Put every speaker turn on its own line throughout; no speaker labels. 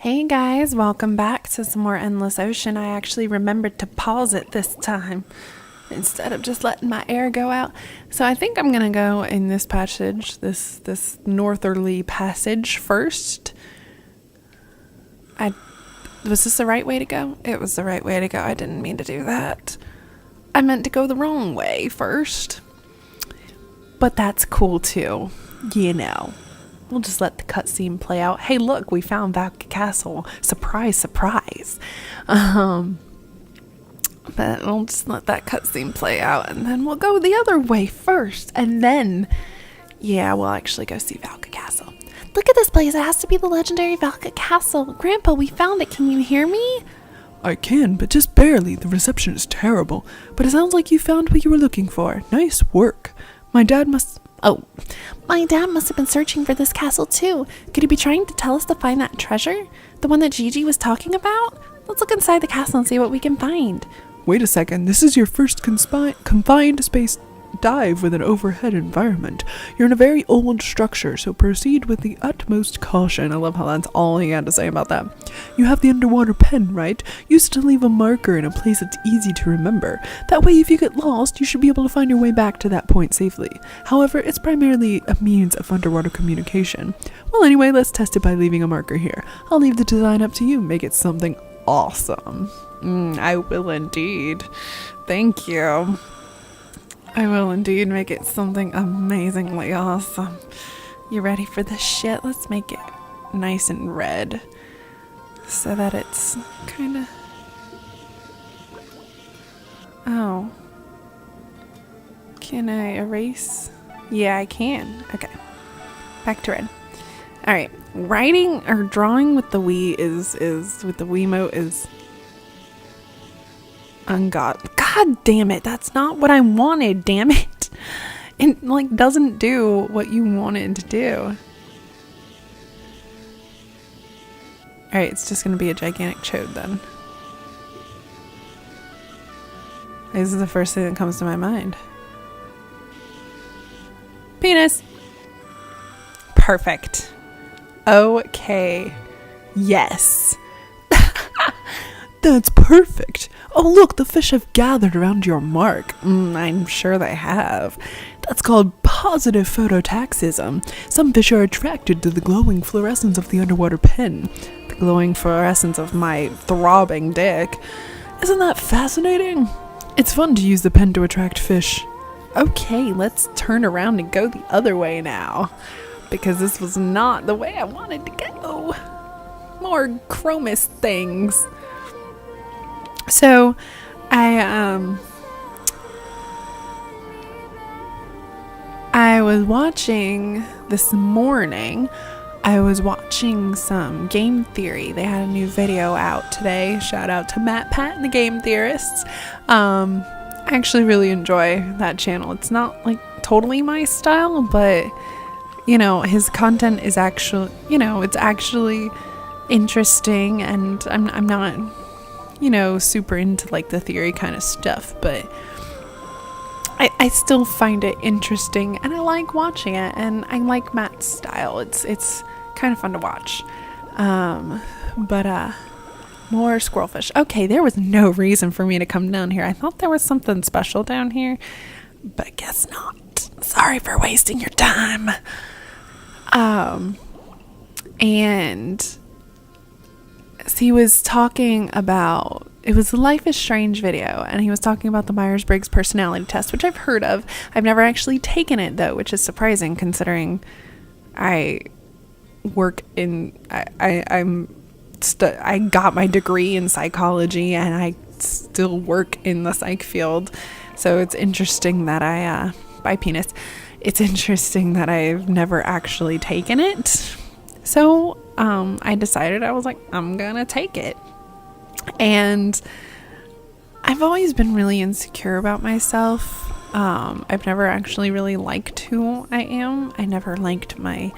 Hey guys, welcome back to some more Endless Ocean. I actually remembered to pause it this time instead of just letting my air go out. So I think I'm gonna go in this passage, this northerly passage first. Was this the right way to go? It was the right way to go. I didn't mean to do that. I meant to go the wrong way first. But that's cool too, you know. We'll just let the cutscene play out. Hey, look, we found Valka Castle. Surprise, surprise. But we'll just let that cutscene play out, and then we'll go the other way first, and then, yeah, we'll actually go see Valka Castle. Look at this place. It has to be the legendary Valka Castle. Grandpa, we found it. Can you hear me?
I can, but just barely. The reception is terrible. But it sounds like you found what you were looking for. Nice work. My dad must have been searching for this castle too. Could he be trying to tell us to find that treasure? The one that Gigi was talking about? Let's look inside the castle and see what we can find. Wait a second. This is your first confined space dive with an overhead environment. You're in a very old structure, so proceed with the utmost caution. I love how that's all he had to say about that. You have the underwater pen, right? Use it to leave a marker in a place that's easy to remember. That way, if you get lost, you should be able to find your way back to that point safely. However, it's primarily a means of underwater communication. Well, anyway, let's test it by leaving a marker here. I'll leave the design up to you. Make it something awesome. I will indeed. Thank you. I will indeed make it something amazingly awesome. You ready for this shit? Let's make it nice and red so that it's kind of... Oh. Can I erase? Yeah, I can. Okay. Back to red. Alright. Writing or drawing with the Wii with the Wiimote is... God damn it, that's not what I wanted, damn it. It doesn't do what you wanted to do. Alright, it's just gonna be a gigantic chode then. This is the first thing that comes to my mind. Penis. Perfect. Okay. Yes. That's perfect. Oh, look, the fish have gathered around your mark.
I'm sure they have.
That's called positive phototaxism. Some fish are attracted to the glowing fluorescence of the underwater pen.
The glowing fluorescence of my throbbing dick.
Isn't that fascinating? It's fun to use the pen to attract fish.
Okay, let's turn around and go the other way now. Because this was not the way I wanted to go. More Chromis things. So, I was watching this morning, I was watching some Game Theory. They had a new video out today. Shout out to Matt Pat and the Game Theorists. I actually really enjoy that channel. It's not totally my style, but his content is actually, it's actually interesting, and I'm not super into the theory kind of stuff, but I still find it interesting, and I like watching it, and I like Matt's style. It's kind of fun to watch. But more squirrelfish. Okay, there was no reason for me to come down here. I thought there was something special down here, but guess not. Sorry for wasting your time. And he was talking about, it was the Life is Strange video, and he was talking about the Myers-Briggs personality test, which I've heard of. I've never actually taken it though, which is surprising considering I work in, I got my degree in psychology, and I still work in the psych field. So it's interesting that by penis, it's interesting that I've never actually taken it. So I decided, I was like, I'm gonna take it. And I've always been really insecure about myself. I've never actually really liked who I am. I never liked my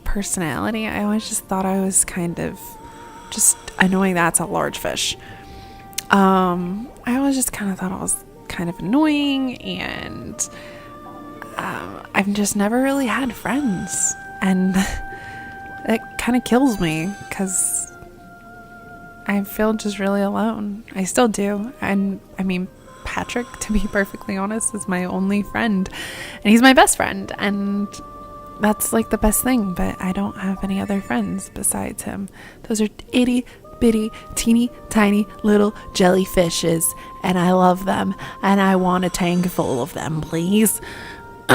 personality. I always just thought I was kind of just annoying. That's a large fish. I always just kind of thought I was kind of annoying, and I've just never really had friends. And it kind of kills me because I feel just really alone. I still do. And I mean, Patrick, to be perfectly honest, is my only friend, and he's my best friend, and that's like the best thing. But I don't have any other friends besides him. Those are itty bitty teeny tiny little jellyfishes, and I love them, and I want a tank full of them, please.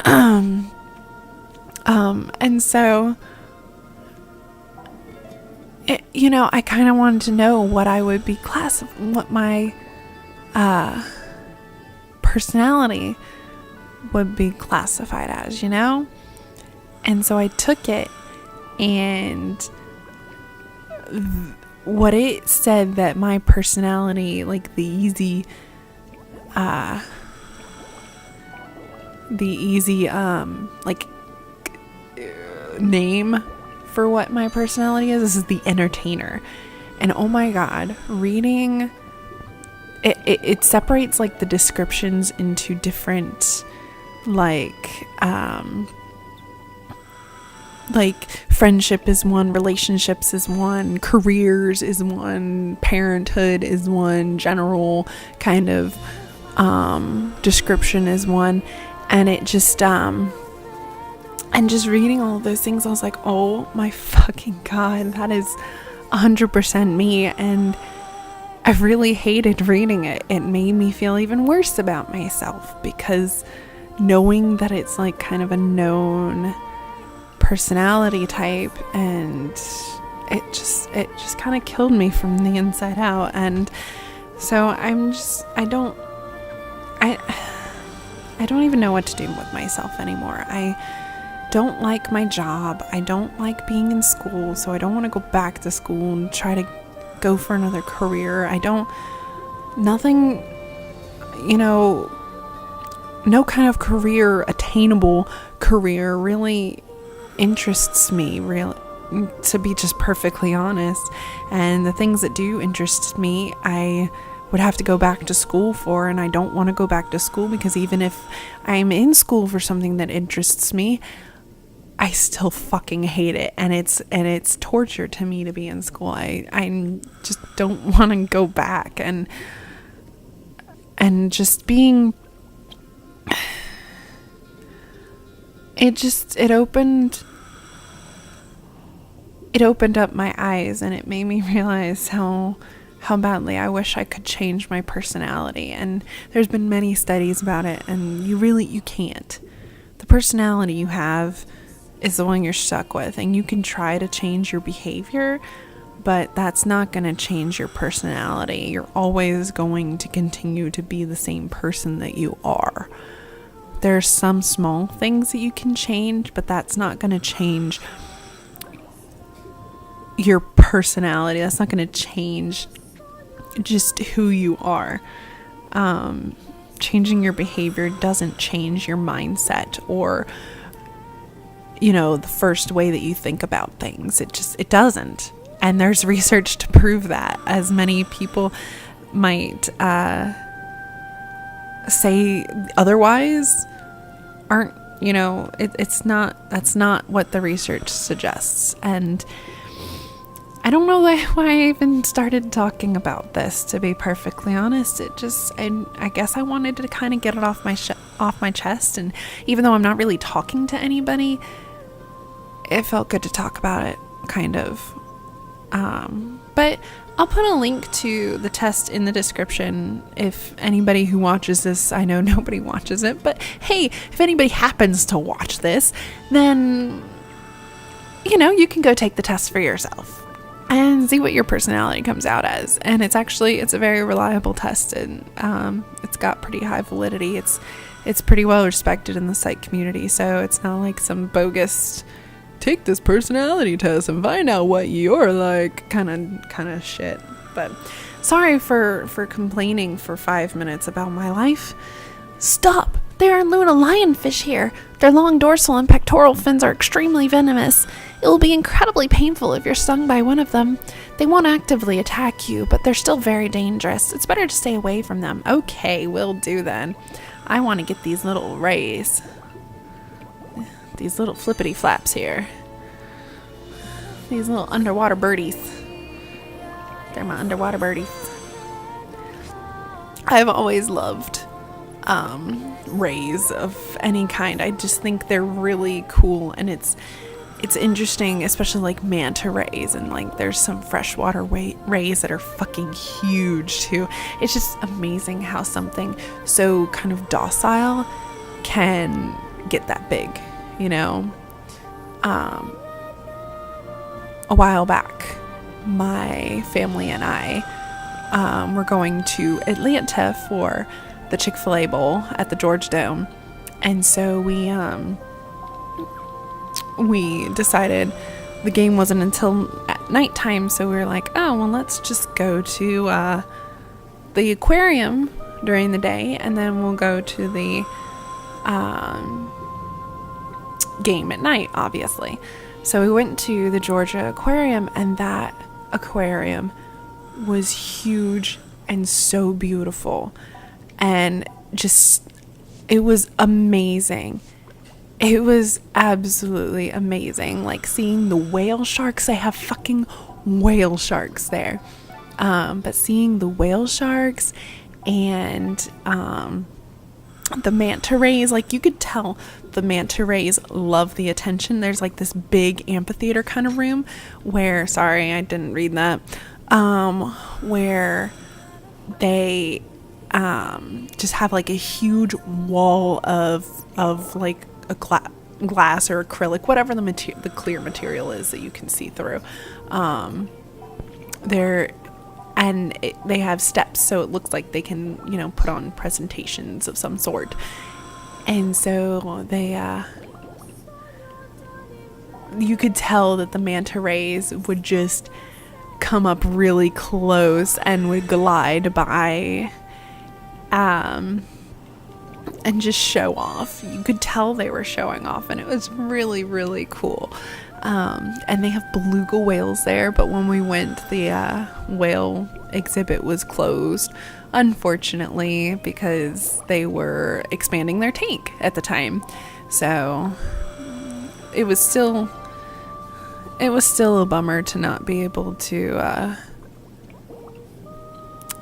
And so I kind of wanted to know what I would be what my personality would be classified as, and so I took it, and what it said that my personality, like the easy name for what my personality is, this is the entertainer. And oh my god, reading it separates like the descriptions into different like friendship is one, relationships is one, careers is one, parenthood is one, general kind of description is one. And it just and just reading all of those things, I was like, oh my fucking god, that is 100% me. And I really hated reading it. It made me feel even worse about myself, because knowing that it's like kind of a known personality type, and it just kind of killed me from the inside out. And so I don't even know what to do with myself anymore. I don't like my job. I don't like being in school, so I don't want to go back to school and try to go for another career. No kind of career, attainable career really interests me, really, to be just perfectly honest. And the things that do interest me, I would have to go back to school for, and I don't want to go back to school, because even if I'm in school for something that interests me, I still fucking hate it, and it's torture to me to be in school. I just don't want to go back, and just being it opened up my eyes, and it made me realize how badly I wish I could change my personality. And there's been many studies about it, and you can't. The personality you have is the one you're stuck with, and you can try to change your behavior, but that's not going to change your personality. You're always going to continue to be the same person that you are. There's some small things that you can change, but that's not going to change your personality. That's not going to change just who you are. Changing your behavior doesn't change your mindset or the first way that you think about things. It doesn't. And there's research to prove that, as many people might say otherwise. That's not what the research suggests. And I don't know why I even started talking about this, to be perfectly honest. I guess I wanted to kind of get it off my chest, and even though I'm not really talking to anybody, it felt good to talk about it, kind of. But I'll put a link to the test in the description if anybody who watches this, I know nobody watches it, but hey, if anybody happens to watch this, then, you can go take the test for yourself and see what your personality comes out as. And it's a very reliable test, and it's got pretty high validity. It's pretty well respected in the psych community, so it's not like some bogus take this personality test and find out what you're like kind of shit. But sorry for complaining for 5 minutes about my life. Stop! There are Luna lionfish here. Their long dorsal and pectoral fins are extremely venomous. It will be incredibly painful if you're stung by one of them. They won't actively attack you, but they're still very dangerous. It's better to stay away from them. Okay, will do then. I want to get these little rays. These little flippity flaps here. These little underwater birdies. They're my underwater birdies. I've always loved rays of any kind. I just think they're really cool, and it's interesting, especially like manta rays, and like there's some freshwater rays that are fucking huge too. It's just amazing how something so kind of docile can get that big, you know. A while back, my family and I were going to Atlanta for the Chick-fil-A Bowl at the George Dome, and so we decided the game wasn't until at nighttime, so we were like, oh well, let's just go to the aquarium during the day, and then we'll go to the game at night, obviously. So we went to the Georgia Aquarium, and that aquarium was huge and so beautiful, and just, it was amazing. It was absolutely amazing. Like seeing the whale sharks, they have fucking whale sharks there. But seeing the whale sharks and the manta rays, like you could tell the manta rays love the attention. There's like this big amphitheater kind of room where, sorry, I didn't read that, where they just have like a huge wall of like a glass or acrylic, whatever the clear material is that you can see through. They have steps, so it looks like they can, you know, put on presentations of some sort. And so they, you could tell that the manta rays would just come up really close and would glide by, and just show off. You could tell they were showing off, and it was really, really cool. And they have beluga whales there, but when we went, the whale exhibit was closed, unfortunately, because they were expanding their tank at the time. So it was still a bummer to not be able to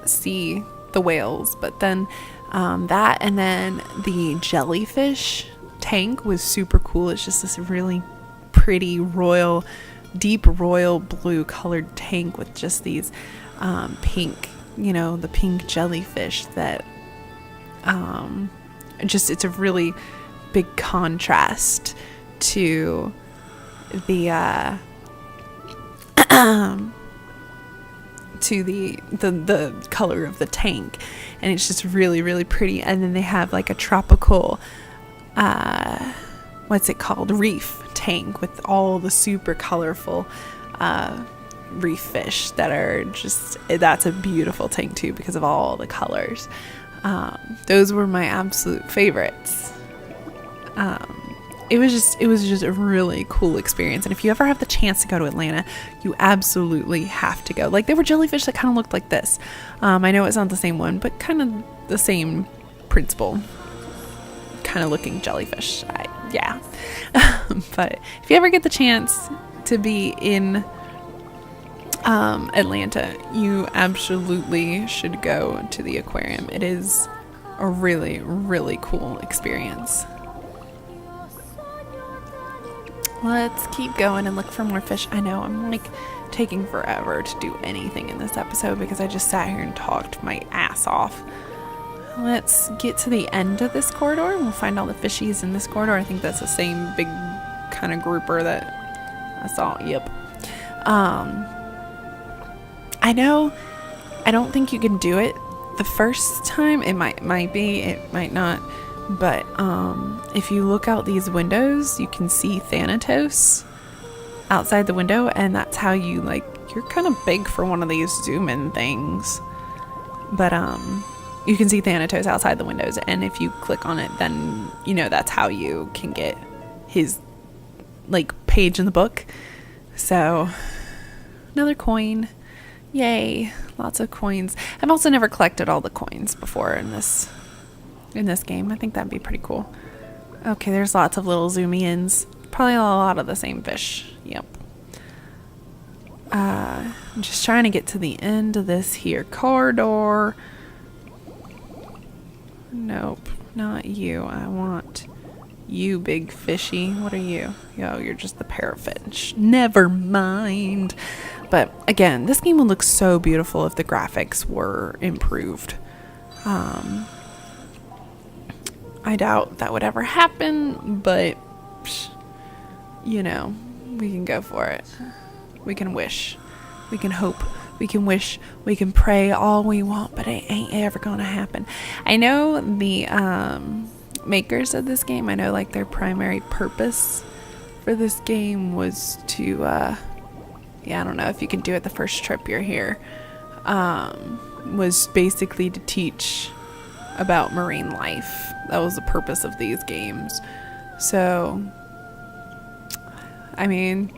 see the whales. But then that, and then the jellyfish tank was super cool. It's just this really pretty deep royal blue colored tank with just these pink, you know, the pink jellyfish that it's a really big contrast to the the color of the tank, and it's just really, really pretty. And then they have like a tropical what's it called, reef tank with all the super colorful reef fish that are just, that's a beautiful tank too because of all the colors. Those were my absolute favorites. It was just a really cool experience, and if you ever have the chance to go to Atlanta, you absolutely have to go. Like, there were jellyfish that kind of looked like this. I know it's not the same one, but kind of the same principle kind of looking jellyfish. Yeah. But if you ever get the chance to be in Atlanta, you absolutely should go to the aquarium. It is a really, really cool experience. Let's keep going and look for more fish. I know I'm like taking forever to do anything in this episode because I just sat here and talked my ass off. Let's get to the end of this corridor and we'll find all the fishies in this corridor. I think that's the same big kind of grouper that I saw. Yep. I know I don't think you can do it the first time. It might be, it might not. But if you look out these windows, you can see Thanatos outside the window, and that's how you, like, you're kind of big for one of these zoom in things. But you can see Thanatos outside the windows, and if you click on it, then you know that's how you can get his, like, page in the book. So another coin. Yay, lots of coins. I've also never collected all the coins before in this game. I think that'd be pretty cool. Okay, there's lots of little zoomy ins. Probably a lot of the same fish. Yep. I'm just trying to get to the end of this here corridor. Nope, not you. I want you, big fishy. What are you? Yo, you're just the parrotfish. Never mind. But again, this game would look so beautiful if the graphics were improved. I doubt that would ever happen, but you know, we can go for it. We can wish. We can hope. We can wish. We can pray all we want, but it ain't ever gonna happen. I know the makers of this game, I know like their primary purpose for this game was to I don't know if you can do it the first trip you're here, was basically to teach about marine life. That was the purpose of these games. So I mean,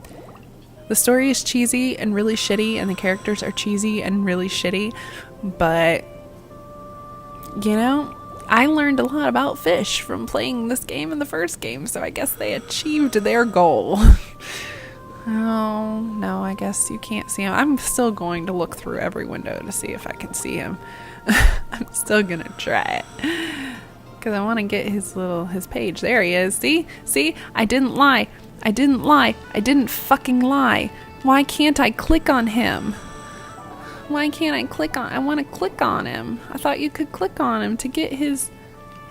the story is cheesy and really shitty, and the characters are cheesy and really shitty, but you know, I learned a lot about fish from playing this game in the first game, so I guess they achieved their goal. Oh, no, I guess you can't see him. I'm still going to look through every window to see if I can see him. I'm still gonna try it, because I want to get his page. There he is. See? I didn't lie. I didn't fucking lie. Why can't I click on him? Why can't I click on? I want to click on him. I thought you could click on him to get his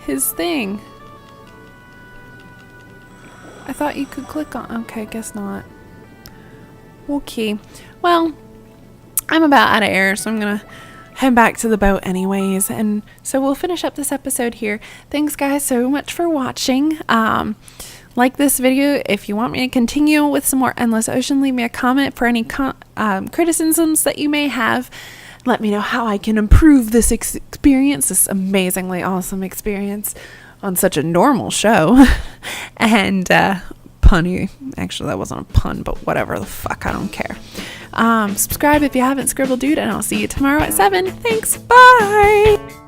thing. I thought you could click on. Okay, guess not. Okay. Well, I'm about out of air, so I'm gonna head back to the boat anyways, and so we'll finish up this episode here. Thanks guys so much for watching. Like this video. If you want me to continue with some more Endless Ocean, leave me a comment for any criticisms that you may have. Let me know how I can improve this experience, this amazingly awesome experience on such a normal show. And punny, actually that wasn't a pun, but whatever the fuck, I don't care. Subscribe if you haven't, Scribble Dude, and I'll see you tomorrow at 7. Thanks, bye.